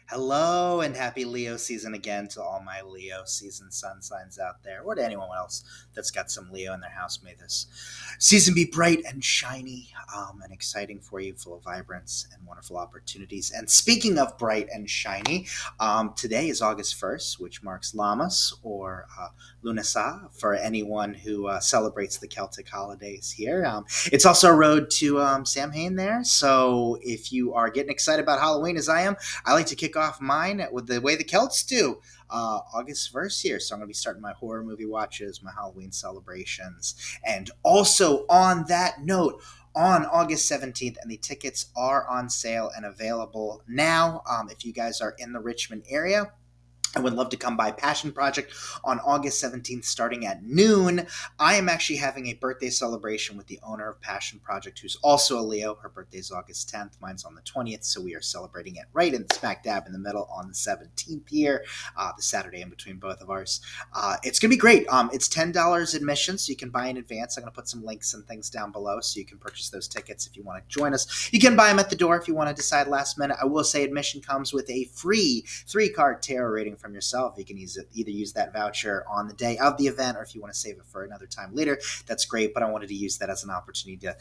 Hello and happy Leo season again to all my Leo season sun signs out there, or to anyone else that's got some Leo in their house. May this season be bright and shiny and exciting for you, full of vibrance and wonderful opportunities. And speaking of bright and shiny, today is August 1st, which marks Lammas or Lughnasadh for anyone who celebrates the Celtic holidays here. It's also a road to Samhain there, so if you are getting excited about Halloween as I am, I like to kick off mine with the way the Celts do. August 1st here. So I'm going to be starting my horror movie watches, my Halloween celebrations. And also on that note, on August 17th, and the tickets are on sale and available now. If you guys are in the Richmond area, I would love to come by Passion Project on August 17th starting at noon. I am actually having a birthday celebration with the owner of Passion Project, who's also a Leo. Her birthday is August 10th. Mine's on the 20th, so we are celebrating it right in smack dab in the middle on the 17th here, the Saturday in between both of ours. It's going to be great. It's $10 admission, so you can buy in advance. I'm going to put some links and things down below so you can purchase those tickets if you want to join us. You can buy them at the door if you want to decide last minute. I will say admission comes with a free 3-card tarot reading from yourself. You can either use that voucher on the day of the event, or if you want to save it for another time later, that's great. But I wanted to use that as an opportunity to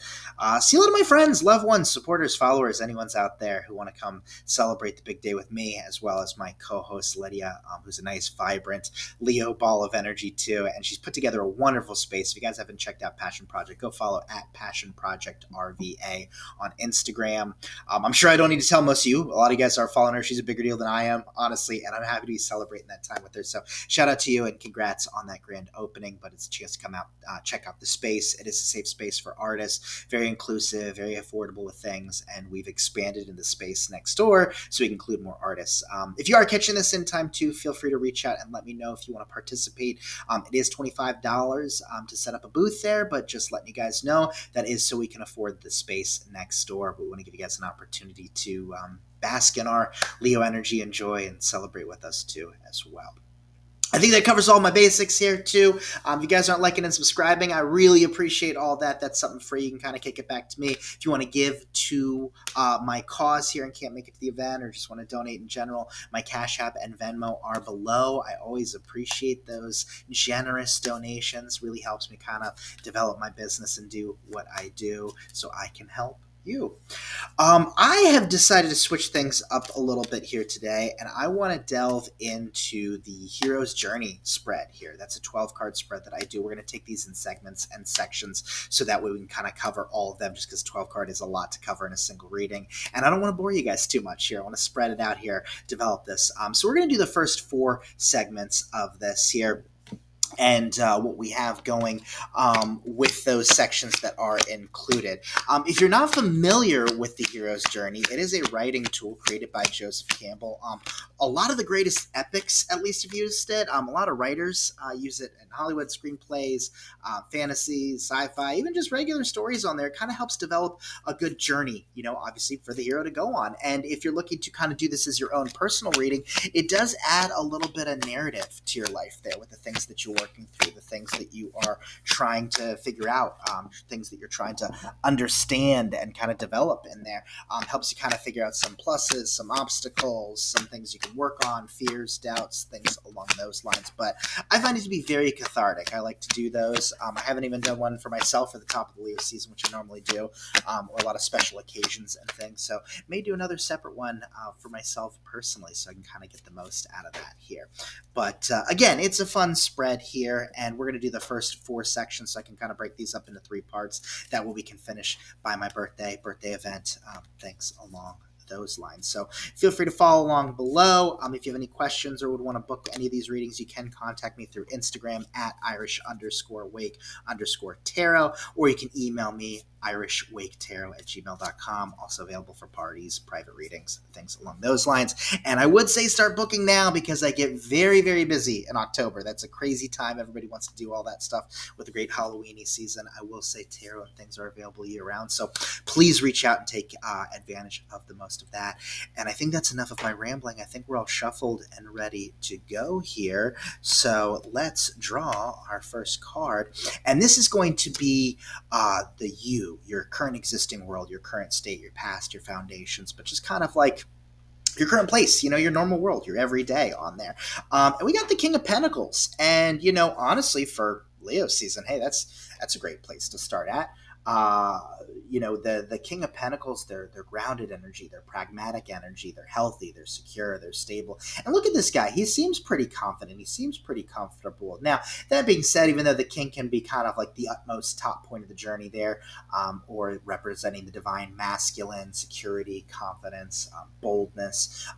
see a lot of my friends, loved ones, supporters, followers, anyone's out there who want to come celebrate the big day with me, as well as my co-host Lydia, who's a nice, vibrant Leo ball of energy too, and she's put together a wonderful space. If you guys haven't checked out Passion Project, go follow at Passion Project RVA on Instagram. I'm sure I don't need to tell most of you. A lot of you guys are following her. She's a bigger deal than I am, honestly, and I'm happy to be celebrating that time with her. So shout out to you and congrats on that grand opening. But it's a chance to come out, check out the space. It is a safe space for artists, very inclusive, very affordable with things, and we've expanded in the space next door so we can include more artists. If you are catching this in time too, feel free to reach out and let me know if you want to participate. It is $25 to set up a booth there, but just letting you guys know that is so we can afford the space next door. But we want to give you guys an opportunity to bask in our Leo energy and joy and celebrate with us too as well. I think that covers all my basics here too. If you guys aren't liking and subscribing, I really appreciate all that. That's something free. You can kind of kick it back to me. If you want to give to my cause here and can't make it to the event, or just want to donate in general, my Cash App and Venmo are below. I always appreciate those generous donations. Really helps me kind of develop my business and do what I do so I can help you. I have decided to switch things up a little bit here today, and I want to delve into the Hero's Journey spread here. That's a 12-card spread that I do. We're going to take these in segments and sections so that way we can kind of cover all of them, just because 12-card is a lot to cover in a single reading. And I don't want to bore you guys too much here. I want to spread it out here, develop this. So we're going to do the first 4 segments of this here, and what we have going with those sections that are included. If you're not familiar with the Hero's Journey, it is a writing tool created by Joseph Campbell. A lot of the greatest epics, at least, have used it. A lot of writers use it in Hollywood screenplays, fantasy, sci-fi, even just regular stories on there. It kind of helps develop a good journey, obviously for the hero to go on. And if you're looking to kind of do this as your own personal reading, it does add a little bit of narrative to your life there with the things that you're working through, the things that you are trying to figure out, things that you're trying to understand and kind of develop in there. Helps you kind of figure out some pluses, some obstacles, some things you can work on, fears, doubts, things along those lines. But I find it to be very cathartic. I like to do those. I haven't even done one for myself at the top of the Leo season, which I normally do, or a lot of special occasions and things. So may do another separate one for myself personally, so I can kind of get the most out of that here. But again, it's a fun spread here, and we're going to do the first 4 sections, so I can kind of break these up into 3 parts. That way we can finish by my birthday event, things along those lines. So feel free to follow along below. If you have any questions or would want to book any of these readings, you can contact me through Instagram at Irish_wake_tarot, or you can email me irishwaketarot@gmail.com. Also available for parties, private readings, things along those lines. And I would say start booking now, because I get very, very busy in October. That's a crazy time. Everybody wants to do all that stuff with the great Halloweeny season. I will say tarot and things are available year round. So please reach out and take advantage of the most of that. And I think that's enough of my rambling. I think we're all shuffled and ready to go here. So let's draw our first card. And this is going to be the you, your current existing world, your current state, your past, your foundations, but just kind of like your current place, your normal world, your everyday on there. And we got the King of Pentacles. And, honestly, for Leo season, hey, that's a great place to start at. Uh, the King of Pentacles, they're grounded energy, they're pragmatic energy, they're healthy, they're secure, they're stable. And look at this guy. He seems pretty confident. He seems pretty comfortable. Now, that being said, even though the king can be kind of like the utmost top point of the journey there, or representing the divine masculine, security, confidence, boldness.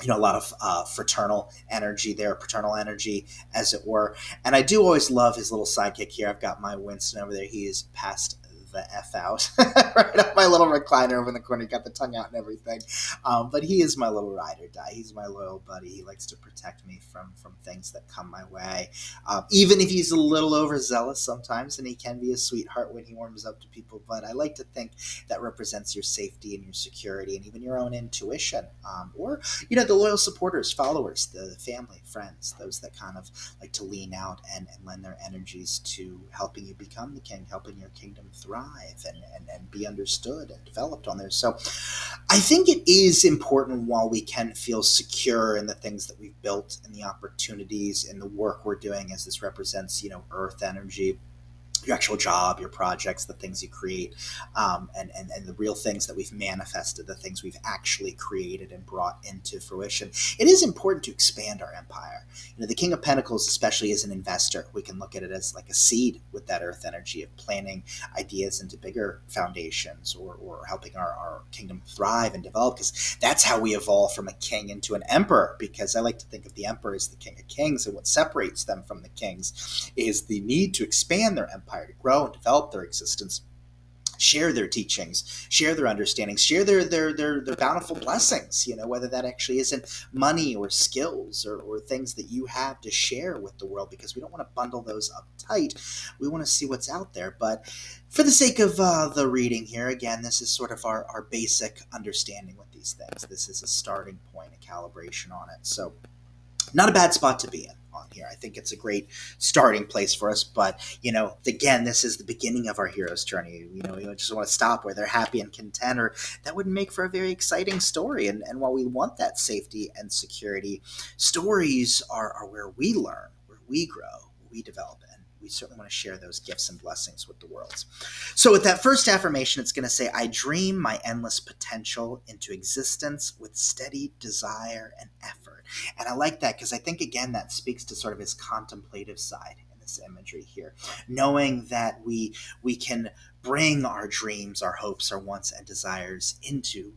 A lot of fraternal energy there, paternal energy, as it were. And I do always love his little sidekick here. I've got my Winston over there. He is passed the F out right up my little recliner over in the corner. He got the tongue out and everything. But he is my little ride or die. He's my loyal buddy. He likes to protect me from things that come my way. Even if he's a little overzealous sometimes, and he can be a sweetheart when he warms up to people. But I like to think that represents your safety and your security and even your own intuition. Or the loyal supporters, followers, the family, friends, those that kind of like to lean out and lend their energies to helping you become the king, helping your kingdom thrive and be understood and developed on there. So I think it is important, while we can feel secure in the things that we've built and the opportunities and the work we're doing, as this represents, earth energy, your actual job, your projects, the things you create, and the real things that we've manifested, the things we've actually created and brought into fruition. It is important to expand our empire. The King of Pentacles, especially as an investor, we can look at it as like a seed with that earth energy of planting ideas into bigger foundations, or helping our kingdom thrive and develop, because that's how we evolve from a king into an emperor. Because I like to think of the emperor as the king of kings, and what separates them from the kings is the need to expand their empire, to grow and develop their existence, share their teachings, share their understandings, share their bountiful blessings, whether that actually isn't money or skills or things that you have to share with the world, because we don't want to bundle those up tight. We want to see what's out there. But for the sake of the reading here, again, this is sort of our basic understanding with these things. This is a starting point, a calibration on it. So not a bad spot to be in on here. I think it's a great starting place for us. But, again, this is the beginning of our hero's journey. We just want to stop where they're happy and content, or that wouldn't make for a very exciting story. And while we want that safety and security, stories are where we learn, where we grow, where we develop. And we certainly want to share those gifts and blessings with the world. So with that first affirmation, it's going to say, I dream my endless potential into existence with steady desire and effort. And I like that, because I think, again, that speaks to sort of his contemplative side in this imagery here, knowing that we can bring our dreams, our hopes, our wants and desires into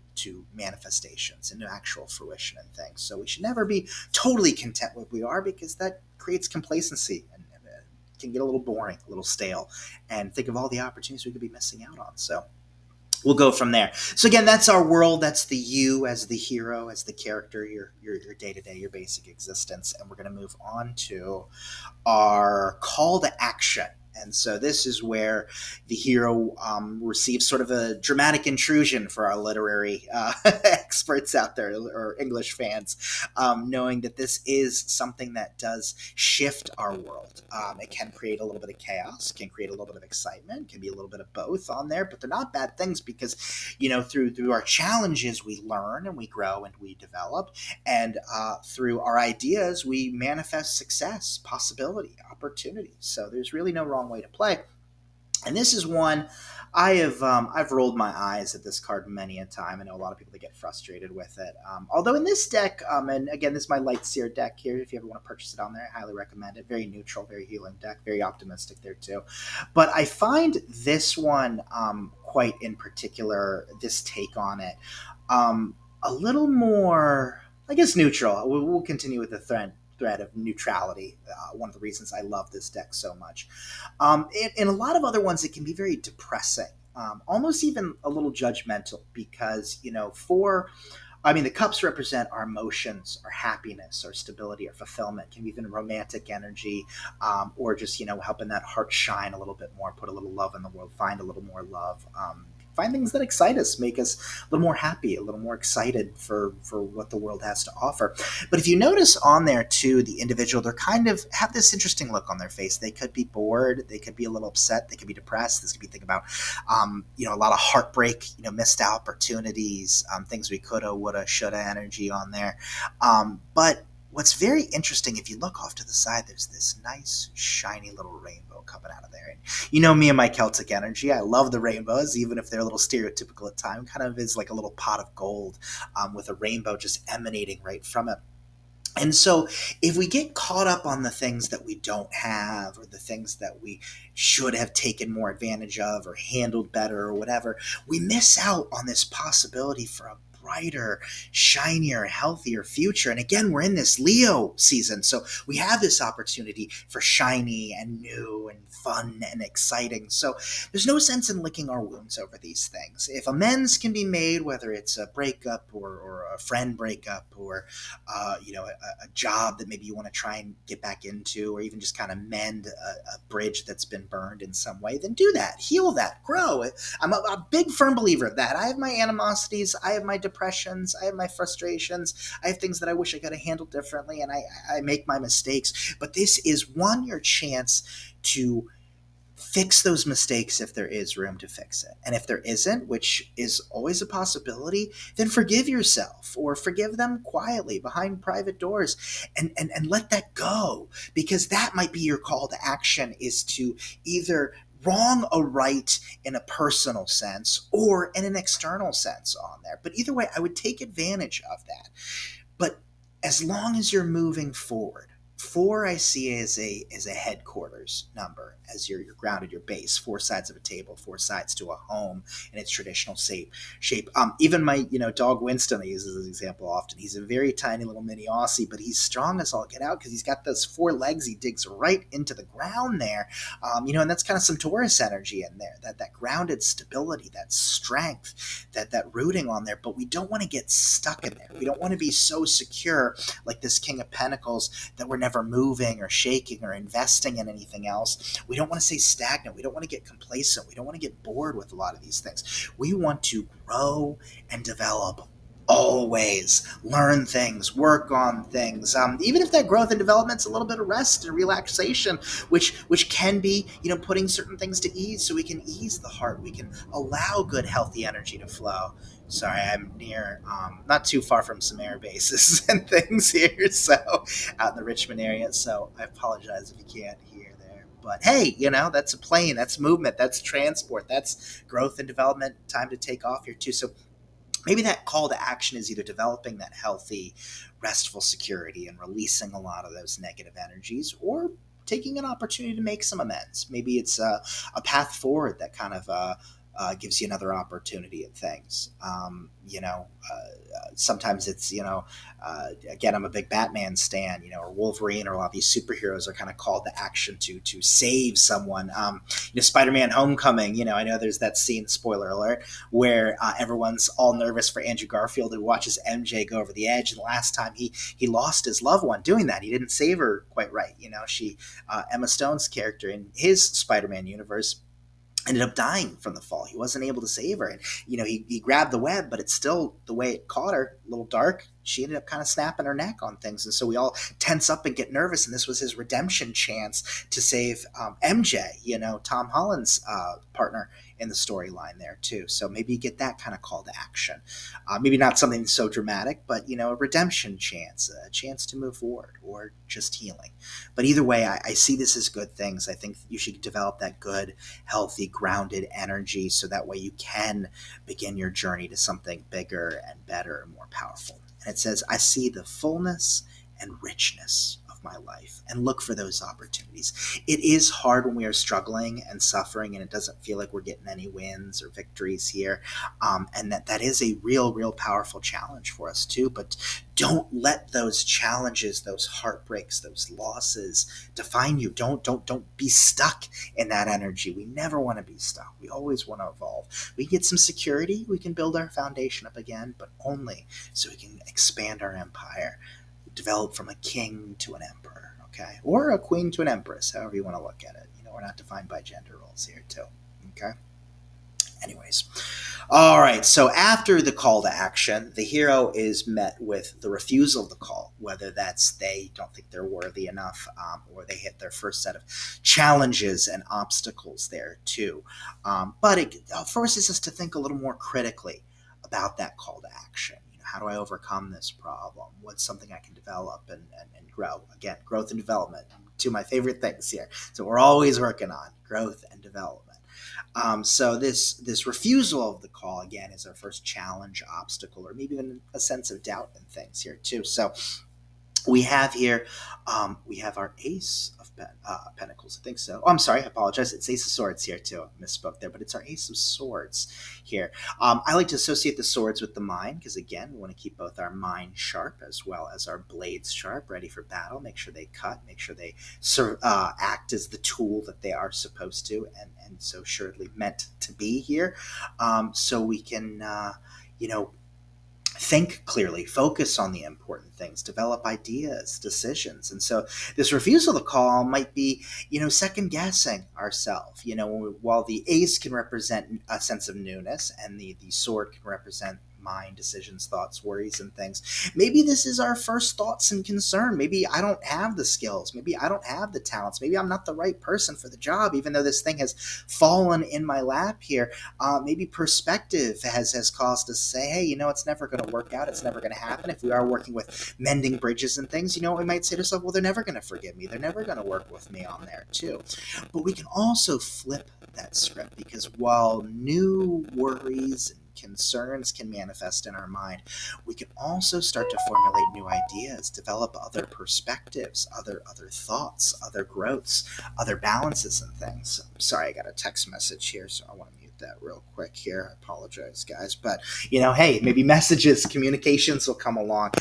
manifestations, into actual fruition and things. So we should never be totally content with where we are, because that creates complacency and can get a little boring, a little stale, and think of all the opportunities we could be missing out on. So we'll go from there. So again, that's our world. That's the you as the hero, as the character, your day-to-day, your basic existence. And we're going to move on to our call to action. And so this is where the hero receives sort of a dramatic intrusion for our literary experts out there, or English fans, knowing that this is something that does shift our world. It can create a little bit of chaos, can create a little bit of excitement, can be a little bit of both on there, but they're not bad things, because, through our challenges, we learn and we grow and we develop. And through our ideas, we manifest success, possibility, opportunity. So there's really no wrong way to play. And this is one I've rolled my eyes at this card many a time. I know a lot of people that get frustrated with it. Although in this deck, and again, this is my Light Seer deck here. If you ever want to purchase it on there, I highly recommend it. Very neutral, very healing deck, very optimistic there too. But I find this one quite in particular, this take on it, a little more, I guess, neutral. We'll continue with the thread of neutrality. One of the reasons I love this deck so much. In a lot of other ones, it can be very depressing, almost even a little judgmental, because, the cups represent our emotions, our happiness, our stability, our fulfillment. Can be even romantic energy, or just, helping that heart shine a little bit more, put a little love in the world, find a little more love. find things that excite us, make us a little more happy, a little more excited for what the world has to offer. But if you notice on there too, the individual, they're kind of have this interesting look on their face. They could be bored, they could be a little upset, they could be depressed. This could be thinking about, a lot of heartbreak, missed opportunities, things we coulda, woulda, shoulda energy on there. But what's very interesting, if you look off to the side, there's this nice, shiny little rainbow coming out of there. And me and my Celtic energy, I love the rainbows, even if they're a little stereotypical at times. Kind of is like a little pot of gold with a rainbow just emanating right from it. And so, if we get caught up on the things that we don't have, or the things that we should have taken more advantage of, or handled better, or whatever, we miss out on this possibility for a brighter, shinier, healthier future. And again, we're in this Leo season, so we have this opportunity for shiny and new and fun and exciting. So there's no sense in licking our wounds over these things. If amends can be made, whether it's a breakup or a friend breakup, or a job that maybe you want to try and get back into, or even just kind of mend a bridge that's been burned in some way, then do that, heal that, grow. I'm a big firm believer of that. I have my animosities, I have my depressions, I have my frustrations, I have things that I wish I could have handled differently, and I make my mistakes. But this is your chance to fix those mistakes if there is room to fix it. And if there isn't, which is always a possibility, then forgive yourself, or forgive them quietly behind private doors, and let that go, because that might be your call to action, is to either wrong a right in a personal sense or in an external sense on there. But either way, I would take advantage of that. But as long as you're moving forward, four I see as a headquarters number, as you're grounded, your base, four sides of a table, four sides to a home in its traditional shape. Even my dog Winston, I use as an example often. He's a very tiny little mini Aussie, but he's strong as all get out, because he's got those four legs. He digs right into the ground there, and that's kind of some Taurus energy in there. That grounded stability, that strength, that rooting on there. But we don't want to get stuck in there. We don't want to be so secure, like this King of Pentacles, that we're never moving or shaking or investing in anything else. We don't want to stay stagnant. We don't want to get complacent. We don't want to get bored with a lot of these things. We want to grow and develop, always learn things, work on things, even if that growth and development's a little bit of rest and relaxation, which can be putting certain things to ease, so we can ease the heart, we can allow good healthy energy to flow. Sorry, I'm near, not too far from some air bases and things here, so out in the Richmond area, so I apologize if you can't hear there. But hey, that's a plane, that's movement, that's transport, that's growth and development, time to take off here too. So maybe that call to action is either developing that healthy, restful security and releasing a lot of those negative energies, or taking an opportunity to make some amends. Maybe it's a path forward that kind of gives you another opportunity at things. Sometimes it's, again, I'm a big Batman stan, or Wolverine, or a lot of these superheroes are kind of called to action to save someone. Spider-Man Homecoming, I know there's that scene, spoiler alert, where everyone's all nervous for Andrew Garfield, who watches MJ go over the edge. And the last time he lost his loved one doing that, he didn't save her quite right. Emma Stone's character in his Spider-Man universe ended up dying from the fall. He wasn't able to save her. And, he grabbed the web, but it's still the way it caught her, a little dark. She ended up kind of snapping her neck on things. And so we all tense up and get nervous. And this was his redemption chance to save MJ, Tom Holland's partner in the storyline there too. So maybe you get that kind of call to action. Maybe not something so dramatic, but, a redemption chance, a chance to move forward, or just healing. But either way, I see this as good things. I think you should develop that good, healthy, grounded energy, so that way you can begin your journey to something bigger and better and more powerful. And it says, I see the fullness and richness of my life, and look for those opportunities. It is hard when we are struggling and suffering, and it doesn't feel like we're getting any wins or victories here. And that is a real powerful challenge for us too. But don't let those challenges, those heartbreaks, those losses define you. Don't be stuck in that energy. We never want to be stuck. We always want to evolve. We get some security, we can build our foundation up again, but only so we can expand our empire, develop from a king to an emperor, okay? Or a queen to an empress, however you want to look at it. We're not defined by gender roles here too, okay? Anyways, All right, so after the call to action, the hero is met with the refusal of the call, whether that's they don't think they're worthy enough, or they hit their first set of challenges and obstacles there too. But it forces us to think a little more critically about that call to action. How do I overcome this problem? What's something I can develop and grow? Again, growth and development, two of my favorite things here. So we're always working on growth and development. So this refusal of the call again is our first challenge, obstacle, or maybe even a sense of doubt in things here too. So we have here, we have our Ace of Pentacles. I think so. Oh, I'm sorry. I apologize. It's Ace of Swords here too. I misspoke there, but it's our Ace of Swords here. I like to associate the swords with the mind because, again, we want to keep both our mind sharp as well as our blades sharp, ready for battle. Make sure they cut. Make sure they act as the tool that they are supposed to, and so surely meant to be here. So we can, think clearly, focus on the important things, develop ideas, decisions. And so this refusal to call might be, second guessing ourselves. While the ace can represent a sense of newness and the sword can represent mind, decisions, thoughts, worries, and things. Maybe this is our first thoughts and concern. Maybe I don't have the skills. Maybe I don't have the talents. Maybe I'm not the right person for the job, even though this thing has fallen in my lap here. Maybe perspective has caused us to say, hey, it's never going to work out. It's never going to happen. If we are working with mending bridges and things, we might say to ourselves, well, they're never going to forgive me. They're never going to work with me on there too. But we can also flip that script because while new worries and concerns can manifest in our mind, we can also start to formulate new ideas, develop other perspectives, other thoughts, other growths, other balances and things. Sorry, I got a text message here, so I want to mute that real quick here. I apologize, guys. But, hey, maybe messages, communications will come along.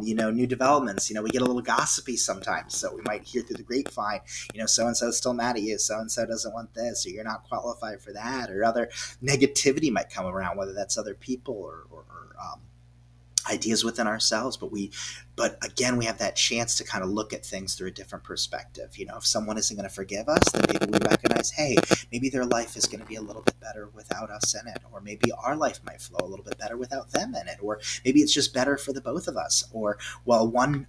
New developments. We get a little gossipy sometimes, so we might hear through the grapevine, so-and-so's still mad at you, so-and-so doesn't want this, or you're not qualified for that, or other negativity might come around, whether that's other people or ideas within ourselves. But again, we have that chance to kind of look at things through a different perspective. If someone isn't going to forgive us, then maybe we recognize, hey, maybe their life is going to be a little bit better without us in it, or maybe our life might flow a little bit better without them in it, or maybe it's just better for the both of us. Or while one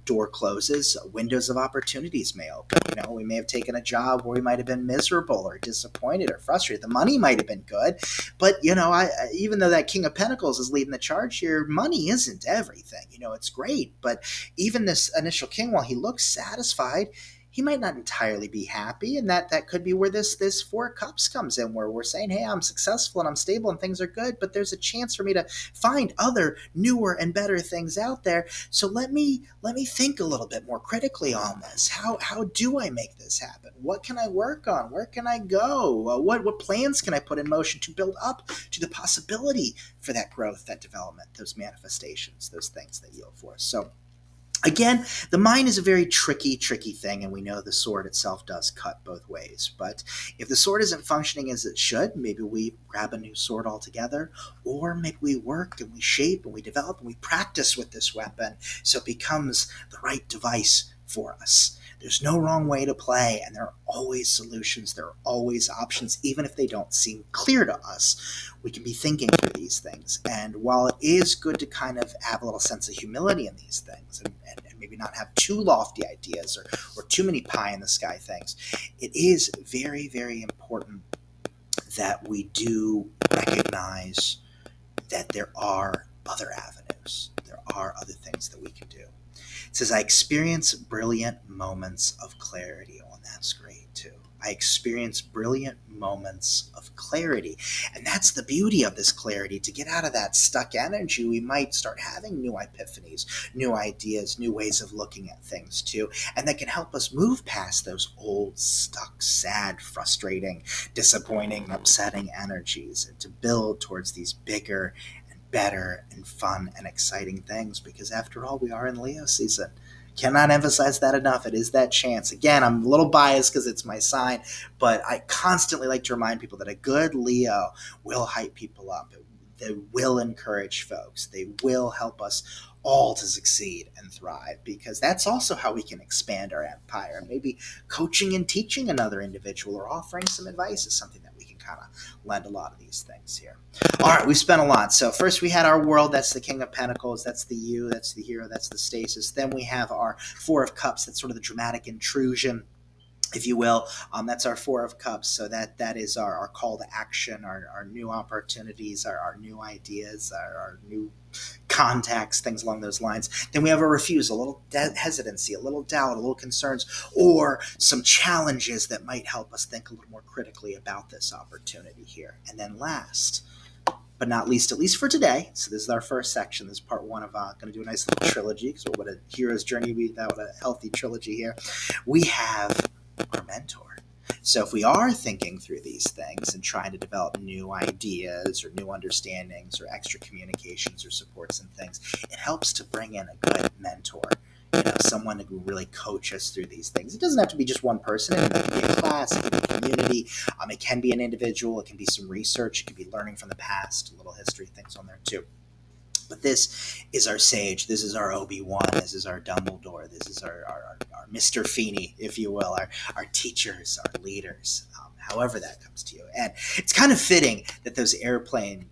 door closes, windows of opportunities may open. We may have taken a job where we might have been miserable or disappointed or frustrated. The money might have been good, but even though that King of Pentacles is leading the charge here, money isn't everything. It's great, but even this initial king, while he looks satisfied, he might not entirely be happy, and that could be where this Four of Cups comes in, where we're saying, hey, I'm successful and I'm stable and things are good, but there's a chance for me to find other newer and better things out there. So let me think a little bit more critically on this. How do I make this happen? What can I work on? Where can I go? What plans can I put in motion to build up to the possibility for that growth, that development, those manifestations, those things that yield for us? So again, the mind is a very tricky thing, and we know the sword itself does cut both ways. But if the sword isn't functioning as it should, maybe we grab a new sword altogether, or maybe we work and we shape and we develop and we practice with this weapon so it becomes the right device for us. There's no wrong way to play, and there are always solutions. There are always options, even if they don't seem clear to us. We can be thinking through these things. And while it is good to kind of have a little sense of humility in these things and maybe not have too lofty ideas or too many pie in the sky things, it is very, very important that we do recognize that there are other avenues. There are other things that we can do. It says, I experience brilliant moments of clarity. Oh, and that's great too. I experience brilliant moments of clarity. And that's the beauty of this clarity. To get out of that stuck energy, we might start having new epiphanies, new ideas, new ways of looking at things too. And that can help us move past those old, stuck, sad, frustrating, disappointing, upsetting energies and to build towards these bigger better and fun and exciting things, because after all, we are in Leo season. Cannot emphasize that enough. It is that chance. Again, I'm a little biased because it's my sign, but I constantly like to remind people that a good Leo will hype people up. They will encourage folks. They will help us all to succeed and thrive, because that's also how we can expand our empire. Maybe coaching and teaching another individual or offering some advice is something that we can kind of lend a lot of these things here. All right, we've spent a lot. So first we had our world. That's the King of Pentacles. That's the you. That's the hero. That's the stasis. Then we have our Four of Cups. That's sort of the dramatic intrusion, if you will. That's our Four of Cups. So that is our call to action, our new opportunities, our new ideas, our new contacts, things along those lines. Then we have a refusal, a little hesitancy, a little doubt, a little concerns, or some challenges that might help us think a little more critically about this opportunity here. And then last but not least, at least for today, so this is our first section. This is part one of going to do a nice little trilogy, because what would a hero's journey be without a healthy trilogy here? We have our mentor. So if we are thinking through these things and trying to develop new ideas or new understandings or extra communications or supports and things, it helps to bring in a good mentor, someone who really coach us through these things. It doesn't have to be just one person. It can be a class, it can be a community, it can be an individual, it can be some research, it can be learning from the past, a little history, things on there too. But this is our sage, this is our Obi-Wan, this is our Dumbledore, this is our Mr. Feeney, if you will, our teachers, our leaders, however that comes to you. And it's kind of fitting that that airplane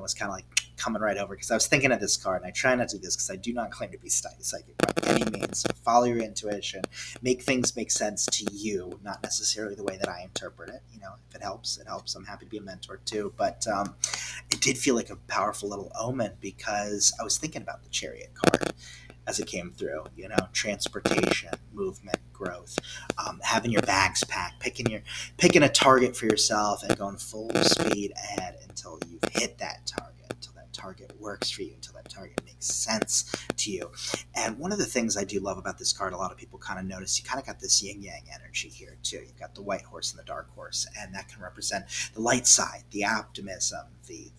was kind of like coming right over, because I was thinking of this card, and I try not to do this because I do not claim to be psychic by any means. So follow your intuition, make things make sense to you, not necessarily the way that I interpret it. If it helps, it helps. I'm happy to be a mentor too. But it did feel like a powerful little omen, because I was thinking about the Chariot card as it came through, transportation, movement, growth, having your bags packed, picking a target for yourself and going full speed ahead until you've hit that target, until that target works for you, until that target makes sense to you. And one of the things I do love about this card, a lot of people kind of notice, you kind of got this yin-yang energy here too. You've got the white horse and the dark horse, and that can represent the light side, the optimism, the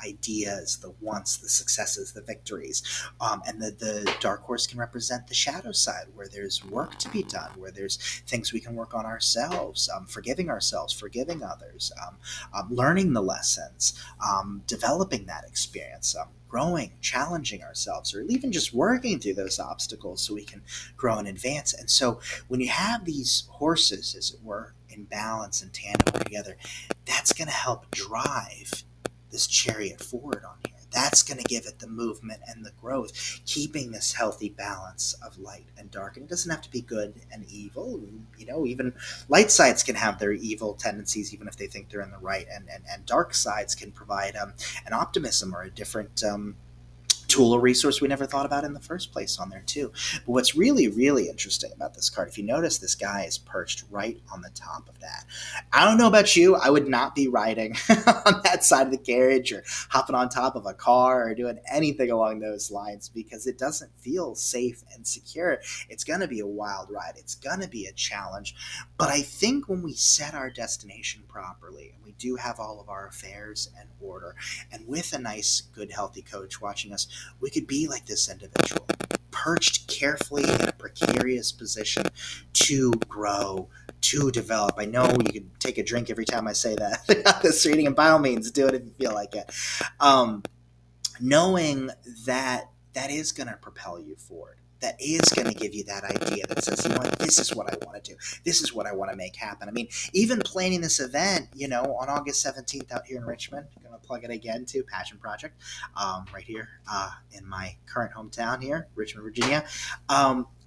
ideas, the wants, the successes, the victories. And the dark horse can represent the shadow side, where there's work to be done, where there's things we can work on ourselves, forgiving ourselves, forgiving others, learning the lessons, developing that experience, growing, challenging ourselves, or even just working through those obstacles so we can grow and advance. And so when you have these horses, as it were, in balance and tandem together, that's going to help drive this chariot forward on here. That's going to give it the movement and the growth, keeping this healthy balance of light and dark. And it doesn't have to be good and evil. Even light sides can have their evil tendencies, even if they think they're in the right. And dark sides can provide an optimism or a different tool or resource we never thought about in the first place on there too. But what's really, really interesting about this card, if you notice, this guy is perched right on the top of that. I don't know about you, I would not be riding on that side of the carriage or hopping on top of a car or doing anything along those lines, because it doesn't feel safe and secure. It's going to be a wild ride. It's going to be a challenge. But I think when we set our destination properly, and we do have all of our affairs in order, and with a nice, good, healthy coach watching us, we could be like this individual, perched carefully in a precarious position to grow, to develop. I know you could take a drink every time I say that. This reading, and by all means, do it if you feel like it. Knowing that is going to propel you forward. That is going to give you that idea that says, this is what I want to do. This is what I want to make happen. I mean, even planning this event, on August 17th out here in Richmond, I'm going to plug it again to Passion Project, right here in my current hometown here, Richmond, Virginia.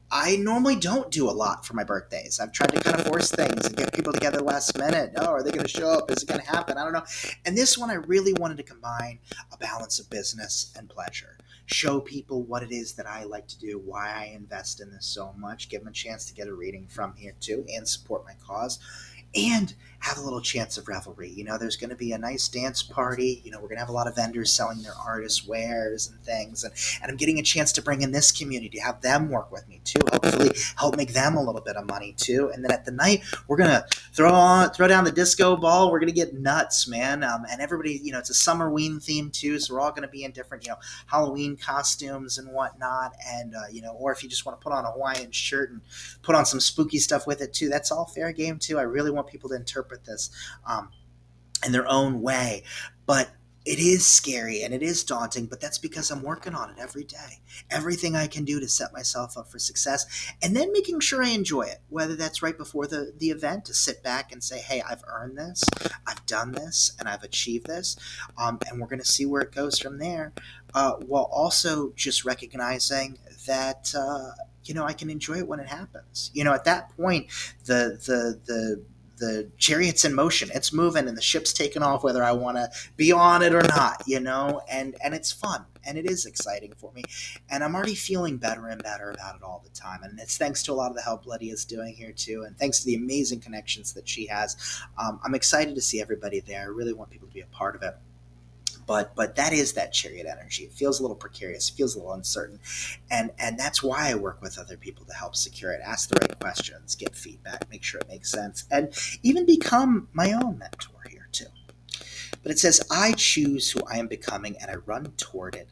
I normally don't do a lot for my birthdays. I've tried to kind of force things and get people together last minute. Oh, are they going to show up? Is it going to happen? I don't know. And this one, I really wanted to combine a balance of business and pleasure. Show people what it is that I like to do, why I invest in this so much, give them a chance to get a reading from here too, and support my cause, and have a little chance of revelry. There's going to be a nice dance party. We're going to have a lot of vendors selling their artist wares and things. And I'm getting a chance to bring in this community, have them work with me too, hopefully help make them a little bit of money too. And then at the night, we're going to throw down the disco ball. We're going to get nuts, man. And everybody, it's a Summerween theme too. So we're all going to be in different, Halloween costumes and whatnot. And, or if you just want to put on a Hawaiian shirt and put on some spooky stuff with it too, that's all fair game too. I really want people to interpret this in their own way. But it is scary and it is daunting, but that's because I'm working on it every day. Everything I can do to set myself up for success, and then making sure I enjoy it, whether that's right before the event to sit back and say, hey, I've earned this, I've done this, and I've achieved this. And we're going to see where it goes from there, while also just recognizing that, I can enjoy it when it happens. At that point, the chariot's in motion, it's moving, and the ship's taking off, whether I want to be on it or not, and it's fun and it is exciting for me, and I'm already feeling better and better about it all the time, and it's thanks to a lot of the help Letty is doing here too, and thanks to the amazing connections that she has. I'm excited to see everybody there. I really want people to be a part of it. But that is that chariot energy. It feels a little precarious, it feels a little uncertain, and that's why I work with other people to help secure it. Ask the right questions, get feedback, make sure it makes sense, and even become my own mentor here too. But it says, I choose who I am becoming and I run toward it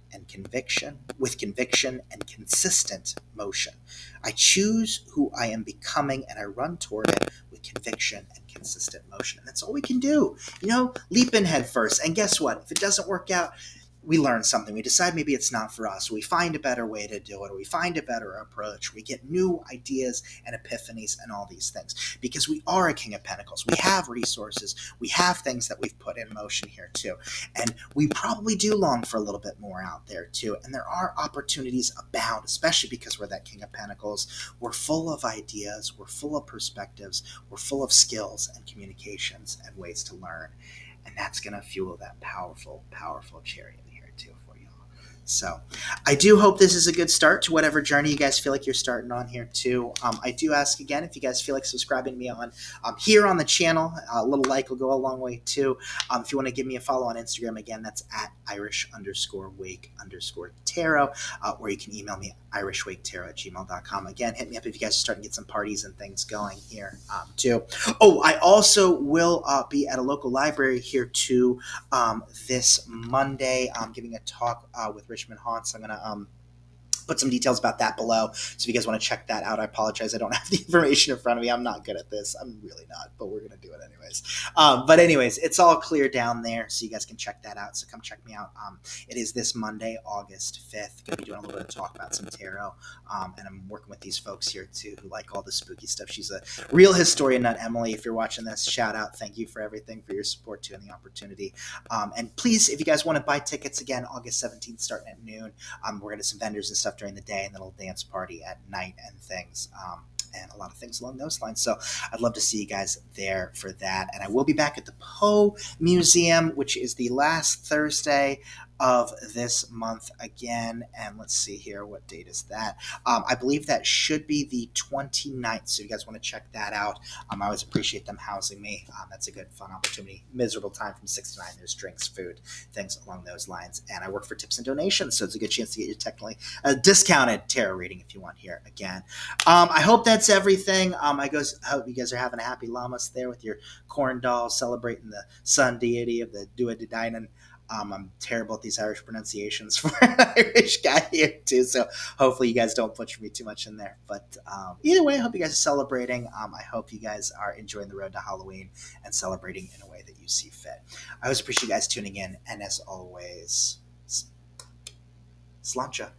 with conviction and consistent motion. I choose who I am becoming and I run toward it with conviction and consistent motion. And that's all we can do. Leap in head first. And guess what? If it doesn't work out, we learn something. We decide maybe it's not for us. We find a better way to do it, or we find a better approach. We get new ideas and epiphanies and all these things, because we are a King of Pentacles. We have resources. We have things that we've put in motion here too. And we probably do long for a little bit more out there too. And there are opportunities abound, especially because we're that King of Pentacles. We're full of ideas. We're full of perspectives. We're full of skills and communications and ways to learn. And that's going to fuel that powerful, powerful chariot here too for y'all. So I do hope this is a good start to whatever journey you guys feel like you're starting on here too. I do ask again, if you guys feel like subscribing to me on here on the channel, a little like will go a long way too. If you want to give me a follow on Instagram, again, that's at Irish_wake_tarot, or you can email me at irishwaketarot@gmail.com. Again, hit me up if you guys are starting to get some parties and things going here too. Oh, I also will be at a local library here too this Monday. I'm giving a talk with Richmond Haunts. I'm going to put some details about that below. So if you guys want to check that out, I apologize. I don't have the information in front of me. I'm not good at this. I'm really not, but we're going to do it anyways. But anyways, it's all clear down there, so you guys can check that out. So come check me out. It is this Monday, August 5th. Going to be doing a little bit of talk about some tarot. And I'm working with these folks here too who like all the spooky stuff. She's a real historian nut, Emily. If you're watching this, shout out. Thank you for everything, for your support too, and the opportunity. And please, if you guys want to buy tickets, again, August 17th, starting at noon. We're going to some vendors and stuff during the day, and then a little dance party at night and things, and a lot of things along those lines. So I'd love to see you guys there for that. And I will be back at the Poe Museum, which is the last Thursday of this month again. And let's see here, what date is that? I believe that should be the 29th. So if you guys want to check that out, I always appreciate them housing me. That's a good, fun opportunity. Miserable time from 6 to 9. There's drinks, food, things along those lines. And I work for tips and donations, so it's a good chance to get your technically discounted tarot reading if you want here again. I hope that's everything. I hope you guys are having a happy Lammas there with your corn doll, celebrating the sun deity of the Duodecimon. I'm terrible at these Irish pronunciations for an Irish guy here too, so hopefully you guys don't butcher me too much in there. But either way, I hope you guys are celebrating. I hope you guys are enjoying the road to Halloween and celebrating in a way that you see fit. I always appreciate you guys tuning in, and as always, sláinte.